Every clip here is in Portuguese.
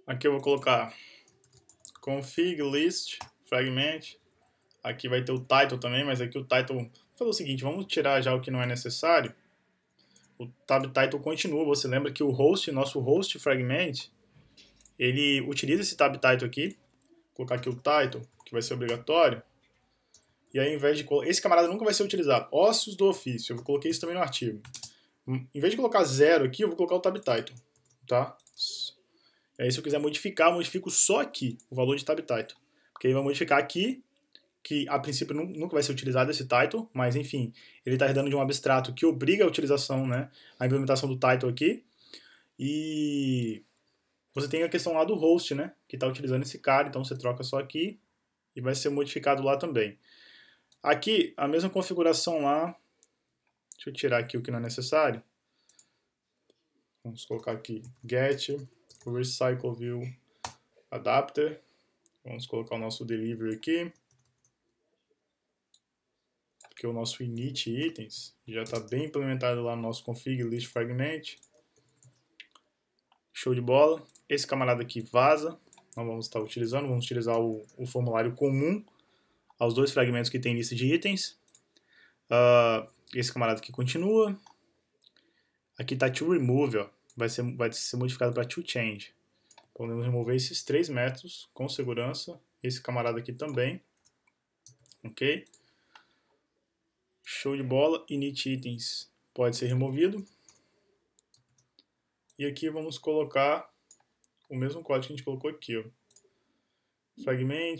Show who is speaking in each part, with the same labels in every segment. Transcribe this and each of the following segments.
Speaker 1: Aqui eu vou colocar config list fragment. Aqui vai ter o title também, mas aqui o title... Vou fazer o seguinte, vamos tirar já o que não é necessário. O tab title continua. Você lembra que o host, nosso host fragment, ele utiliza esse tab title aqui. Vou colocar aqui o title, que vai ser obrigatório. E aí, ao invés de... Esse camarada nunca vai ser utilizado. Ossos do ofício. Eu coloquei isso também no artigo. Em vez de colocar 0 aqui, eu vou colocar o tab title. Tá? Aí, se eu quiser modificar, eu modifico só aqui o valor de tab title. Porque aí vai modificar aqui, que a princípio nunca vai ser utilizado esse title, mas enfim, ele está herdando de um abstrato que obriga a utilização, né, a implementação do title aqui. E você tem a questão lá do host, né, que está utilizando esse cara, então você troca só aqui e vai ser modificado lá também. Aqui, a mesma configuração lá. Deixa eu tirar aqui o que não é necessário. Vamos colocar aqui get recycle view adapter. Vamos colocar o nosso delivery aqui. Porque o nosso init itens já está bem implementado lá no nosso config list fragment. Show de bola. Esse camarada aqui vaza. Não vamos estar utilizando. Vamos utilizar o formulário comum aos dois fragmentos que tem lista de itens. Esse camarada aqui continua. Aqui está to remove, ó. Vai ser modificado para to change. Podemos remover esses 3 métodos com segurança. Esse camarada aqui também. Ok? Show de bola. Init itens pode ser removido. E aqui vamos colocar o mesmo código que a gente colocou aqui, ó. Fragment,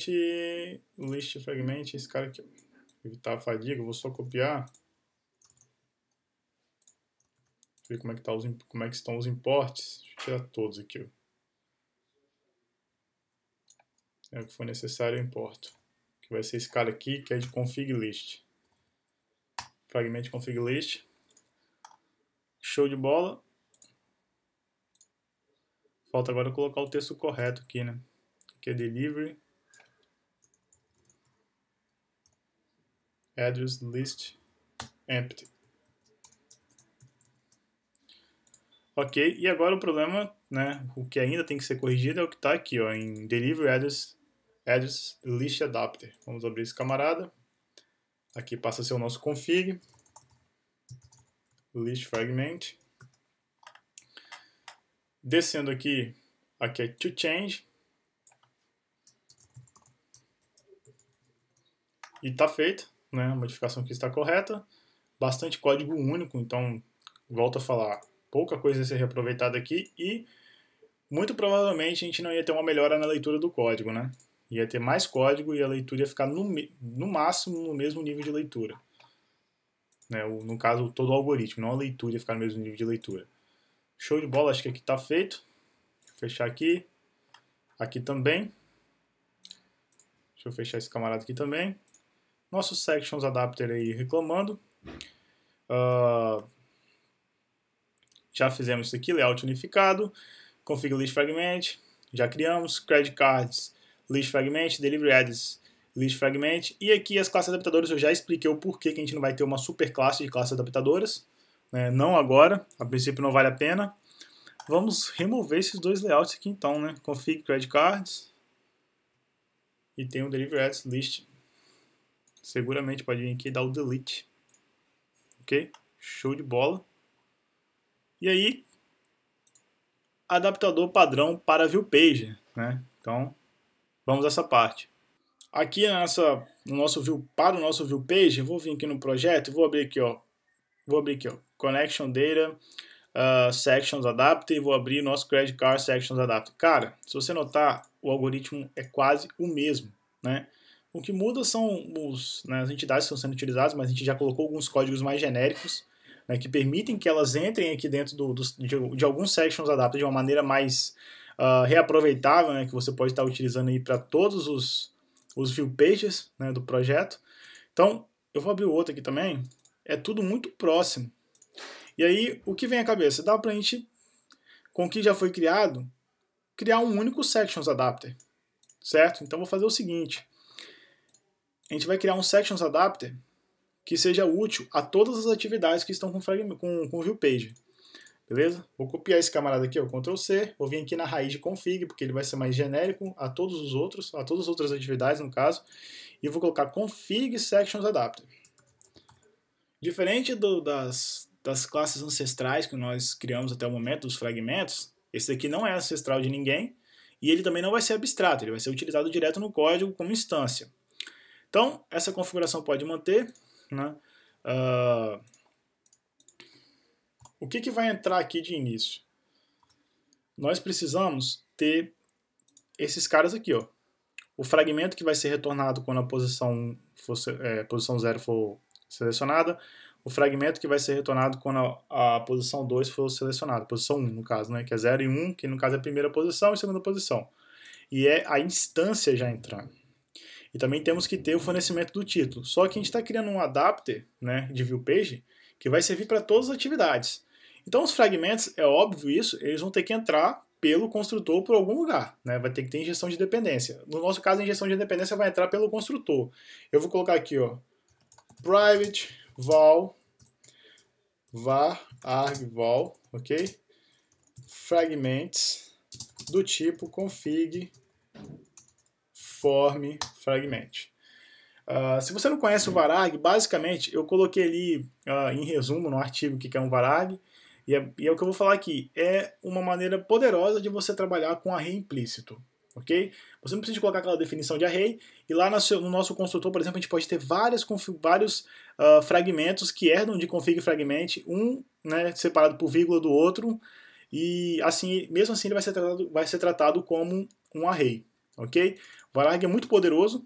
Speaker 1: list fragment, esse cara aqui, ó. Evitar a fadiga, eu vou só copiar. Ver como é que estão os imports. Deixa eu tirar todos aqui, ó. É o que for necessário eu importo. Que vai ser esse cara aqui, que é de config list. Fragment config list. Show de bola. Falta agora colocar o texto correto aqui, né? Aqui é delivery. Address list empty. Ok, e agora o problema, né, o que ainda tem que ser corrigido é o que está aqui, ó, em delivery address list adapter. Vamos abrir esse camarada. Aqui passa a ser o nosso config list fragment. Descendo aqui é to change. E está feito, né, a modificação aqui está correta. Bastante código único, então volto a falar, pouca coisa a ser reaproveitada aqui e muito provavelmente a gente não ia ter uma melhora na leitura do código, né? Ia ter mais código e a leitura ia ficar no máximo no mesmo nível de leitura. Né? No caso, todo o algoritmo, não a leitura ia ficar no mesmo nível de leitura. Show de bola, acho que aqui está feito. Vou fechar aqui. Aqui também. Deixa eu fechar esse camarada aqui também. Nosso sections adapter aí reclamando. Já fizemos isso aqui, layout unificado. Config list fragment. Já criamos. Credit cards, list fragment. Delivery address, list fragment. E aqui as classes adaptadoras eu já expliquei o porquê que a gente não vai ter uma super classe de classes adaptadoras. Né? Não agora, a princípio não vale a pena. Vamos remover esses dois layouts aqui então, né? Config credit cards. E tem o delivery address list. Seguramente pode vir aqui e dar o delete. Ok? Show de bola. E aí, adaptador padrão para view page, né? Então, vamos a essa parte. Aqui no nosso view, para o nosso view page, eu vou vir aqui no projeto e vou abrir aqui, ó. Connection data, sections adapter, e vou abrir nosso credit card sections adapter. Cara, se você notar, o algoritmo é quase o mesmo, né? O que muda são as entidades que estão sendo utilizadas, mas a gente já colocou alguns códigos mais genéricos, né, que permitem que elas entrem aqui dentro de alguns sections adapter de uma maneira mais reaproveitável, né, que você pode estar utilizando aí para todos os view pages, né, do projeto. Então, eu vou abrir o outro aqui também. É tudo muito próximo. E aí, o que vem à cabeça? Dá para a gente, com o que já foi criado, criar um único sections adapter, certo? Então, vou fazer o seguinte. A gente vai criar um sections adapter que seja útil a todas as atividades que estão com view page. Beleza? Vou copiar esse camarada aqui, ó, Ctrl C, vou vir aqui na raiz de config, porque ele vai ser mais genérico a todos os outros, a todas as outras atividades no caso, e vou colocar config sections adapter. Diferente das classes ancestrais que nós criamos até o momento, dos fragmentos, esse daqui não é ancestral de ninguém, e ele também não vai ser abstrato, ele vai ser utilizado direto no código como instância. Então, essa configuração pode manter, né? O que vai entrar aqui de início? Nós precisamos ter esses caras aqui, ó. O fragmento que vai ser retornado quando a posição 0 for selecionada, o fragmento que vai ser retornado quando a posição 2 for selecionada, posição 1 no caso, né, que é 0 e 1, que no caso é a primeira posição e segunda posição. E é a instância já entrando. E também temos que ter o fornecimento do título. Só que a gente está criando um adapter, né, de viewPage que vai servir para todas as atividades. Então os fragmentos, é óbvio isso, eles vão ter que entrar pelo construtor por algum lugar, né? Vai ter que ter injeção de dependência. No nosso caso, a injeção de dependência vai entrar pelo construtor. Eu vou colocar aqui, ó, private val var argval, ok? Fragments do tipo config form fragment. Se você não conhece o vararg, basicamente eu coloquei ali em resumo no artigo o que é um vararg, e é o que eu vou falar aqui. É uma maneira poderosa de você trabalhar com array implícito. Okay? Você não precisa colocar aquela definição de array, e lá no nosso construtor, por exemplo, a gente pode ter vários fragmentos que herdam de config fragment, um, né, separado por vírgula do outro, e assim, mesmo assim ele vai ser tratado como um array. Okay? O vararg é muito poderoso,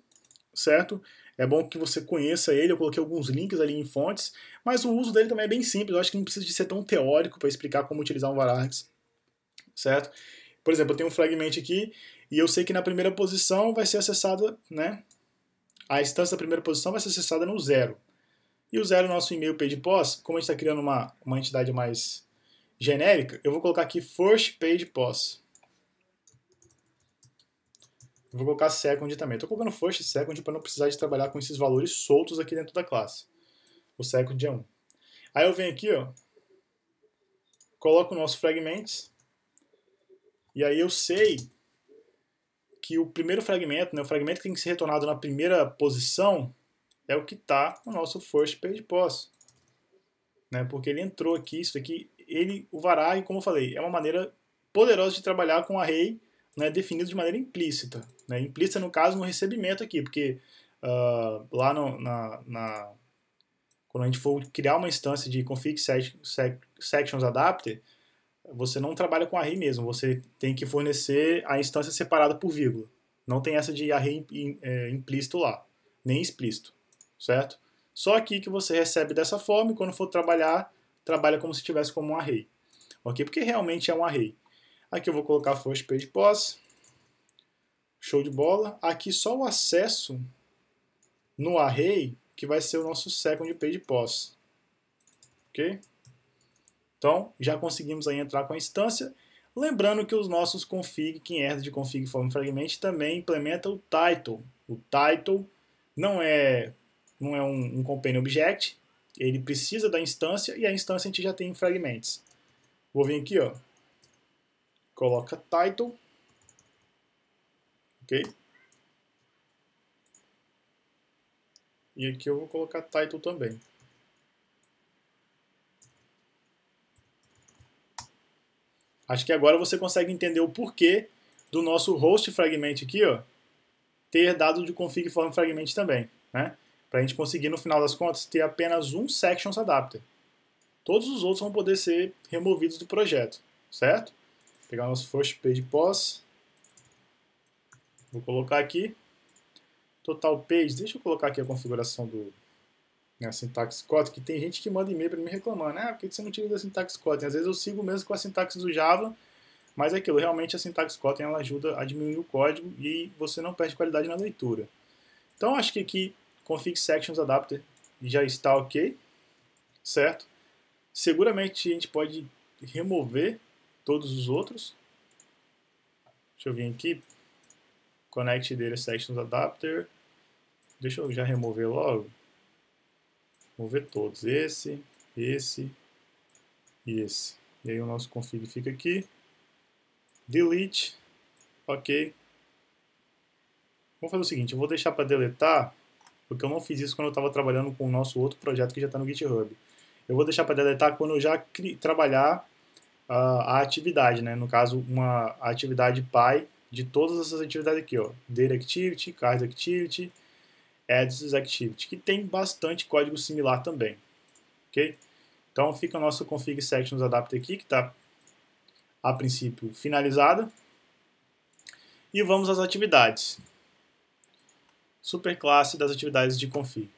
Speaker 1: certo? É bom que você conheça ele, eu coloquei alguns links ali em fontes, mas o uso dele também é bem simples, eu acho que não precisa de ser tão teórico para explicar como utilizar um vararg, certo? Por exemplo, eu tenho um fragment aqui, e eu sei que na primeira posição vai ser acessada, né? A instância da primeira posição vai ser acessada no 0. E o 0 é o nosso e-mail page post, como a gente está criando uma entidade mais genérica, eu vou colocar aqui first page post. Vou colocar second também. Estou colocando first e second para não precisar de trabalhar com esses valores soltos aqui dentro da classe. O second é 1. Aí eu venho aqui, ó, coloco o nosso fragments, e aí eu sei que o primeiro fragmento, né, o fragmento que tem que ser retornado na primeira posição, é o que está no nosso first page post. Né, porque ele entrou aqui, isso aqui, o vararg, como eu falei, é uma maneira poderosa de trabalhar com array, né, definido de maneira implícita. Né, implícita, no caso, no recebimento aqui, porque lá quando a gente for criar uma instância de config sections adapter, você não trabalha com array mesmo, você tem que fornecer a instância separada por vírgula. Não tem essa de array implícito lá, nem explícito, certo? Só aqui que você recebe dessa forma e quando for trabalhar, trabalha como se tivesse como um array. Ok? Porque realmente é um array. Aqui eu vou colocar first page post. Show de bola. Aqui só o acesso no array que vai ser o nosso second page post. Ok? Então, já conseguimos aí entrar com a instância. Lembrando que os nossos config, quem herda de config form fragment, também implementa o title. O title não é um companion object, ele precisa da instância e a instância a gente já tem em fragments. Vou vir aqui, ó, coloca title, ok? E aqui eu vou colocar title também. Acho que agora você consegue entender o porquê do nosso host fragment aqui, ó, ter dado de config form fragment também, né? Para a gente conseguir, no final das contas, ter apenas um sections adapter. Todos os outros vão poder ser removidos do projeto, certo? Vou pegar o nosso first page post, vou colocar aqui, total page, deixa eu colocar aqui a configuração do syntax Kotlin, que tem gente que manda e-mail para me reclamando, por que você não utiliza a syntax Kotlin? Às vezes eu sigo mesmo com a sintaxe do Java, mas é aquilo, realmente a syntax Kotlin ela ajuda a diminuir o código e você não perde qualidade na leitura. Então acho que aqui config sections adapter já está ok, certo? Seguramente a gente pode remover todos os outros. Deixa eu vir aqui, connect data sections adapter. Deixa eu já remover logo. Remover todos, esse e esse. E aí o nosso config fica aqui. Delete. Ok. Vamos fazer o seguinte, eu vou deixar para deletar, porque eu não fiz isso quando eu estava trabalhando com o nosso outro projeto que já está no GitHub. Eu vou deixar para deletar quando eu já trabalhar a atividade, né? No caso, uma atividade PI de todas essas atividades aqui, ó. Data Activity, Card Activity, Ads Activity, que tem bastante código similar também, ok? Então fica a nossa config sections adapter aqui, que está a princípio finalizada. E vamos às atividades. Superclasse das atividades de config.